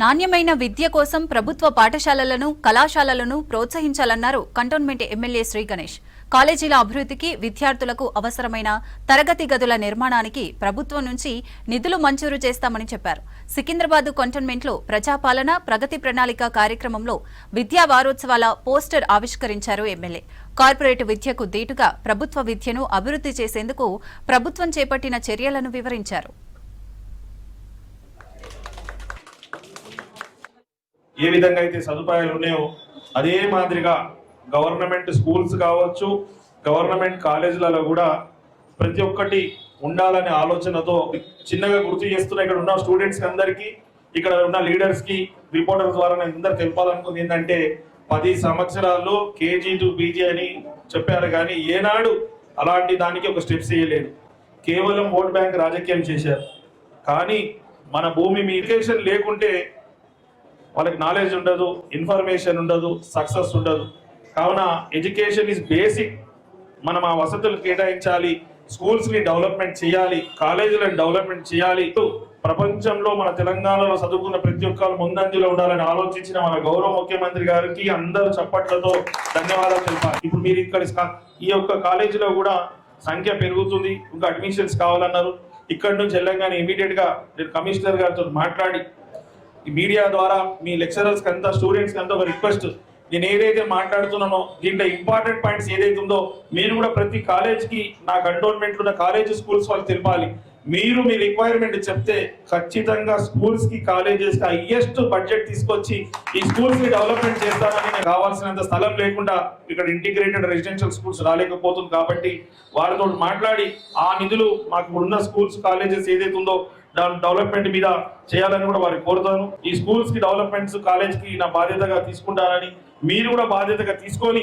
నాణ్యమైన విద్య కోసం ప్రభుత్వ పాఠశాలలను కళాశాలలను ప్రోత్సహించాలన్నారు కంటోన్మెంట్ ఎమ్మెల్యే శ్రీ గణేష్. కాలేజీల అభివృద్ధికి, విద్యార్థులకు అవసరమైన తరగతి గదుల నిర్మాణానికి ప్రభుత్వం నుంచి నిధులు మంజూరు చేస్తామని చెప్పారు. సికింద్రాబాద్ కంటోన్మెంట్లో ప్రజాపాలన ప్రగతి ప్రణాళిక కార్యక్రమంలో విద్యా వారోత్సవాల పోస్టర్ ఆవిష్కరించారు ఎమ్మెల్యే. కార్పొరేట్ విద్యకు దీటుగా ప్రభుత్వ విద్యను అభివృద్ధి చేసేందుకు ప్రభుత్వం చేపట్టిన చర్యలను వివరించారు. ఏ విధంగా అయితే సదుపాయాలు ఉన్నాయో అదే మాదిరిగా గవర్నమెంట్ స్కూల్స్ కావచ్చు, గవర్నమెంట్ కాలేజీలలో కూడా ప్రతి ఒక్కటి ఉండాలనే ఆలోచనతో చిన్నగా గుర్తు చేస్తున్న ఇక్కడ ఉన్న స్టూడెంట్స్ అందరికీ, ఇక్కడ ఉన్న లీడర్స్ కి, రిపోర్టర్ ద్వారా నేను అందరు తెలపాలనుకుంది ఏంటంటే 10 సంవత్సరాల్లో కేజీ టు పీజీ అని చెప్పారు, కానీ ఏనాడు అలాంటి దానికి ఒక స్టెప్స్ వేయలేదు. కేవలం ఓట్ బ్యాంక్ రాజకీయం చేశారు. కానీ మన భూమి ఎడ్యుకేషన్ లేకుంటే వాళ్ళకి నాలెడ్జ్ ఉండదు, ఇన్ఫర్మేషన్ ఉండదు, సక్సెస్ ఉండదు. కావున ఎడ్యుకేషన్ ఈజ్ బేసిక్. మనం ఆ వసతులు కేటాయించాలి, స్కూల్స్ ని డెవలప్మెంట్ చేయాలి, కాలేజీలను డెవలప్మెంట్ చేయాలి. ప్రపంచంలో మన తెలంగాణలో చదువుకున్న ప్రతి ఒక్కరు ముందంజలో ఉండాలని ఆలోచించిన మన గౌరవ ముఖ్యమంత్రి గారికి అందరూ చప్పట్లతో ధన్యవాదాలు తెలిపారు. ఇప్పుడు మీరు ఇక్కడ ఈ యొక్క కాలేజీలో కూడా సంఖ్య పెరుగుతుంది, ఇంకా అడ్మిషన్స్ కావాలన్నారు. ఇక్కడ నుంచి వెళ్ళగానే ఇమీడియట్ గా నేను కమిషనర్ గారితో మాట్లాడి ఈ మీడియా ద్వారా మీ లెక్చరర్స్ కంతా, స్టూడెంట్స్ కంతా ఒక రిక్వెస్ట్, నేను ఏదైతే మాట్లాడుతున్నానో దీంట్లో ఇంపార్టెంట్ పాయింట్స్ ఏదైతే ఉందో మీరు కూడా ప్రతి కాలేజ్కి, నా కంటోన్మెంట్ ఉన్న కాలేజ్ స్కూల్స్ వాళ్ళు తెలపాలి. మీరు మీ రిక్వైర్మెంట్ చెప్తే ఖచ్చితంగా స్కూల్స్ కి, కాలేజెస్ కి హైయెస్ట్ బడ్జెట్ తీసుకొచ్చి ఈ స్కూల్స్ ని డెవలప్మెంట్ చేస్తానని. కావాల్సినంత స్థలం లేకుండా ఇక్కడ ఇంటిగ్రేటెడ్ రెసిడెన్షియల్ స్కూల్స్ రాలేకపోతుంది కాబట్టి వారితో మాట్లాడి ఆ నిధులు మాకు ఉన్న స్కూల్స్, కాలేజెస్ ఏదైతే ఉందో దాని డెవలప్మెంట్ మీద చేయాలని కూడా వారికి కోరుతాను. ఈ స్కూల్స్ కి డెవలప్మెంట్స్, కాలేజ్ కి నా బాధ్యతగా తీసుకుంటానని మీరు కూడా బాధ్యతగా తీసుకొని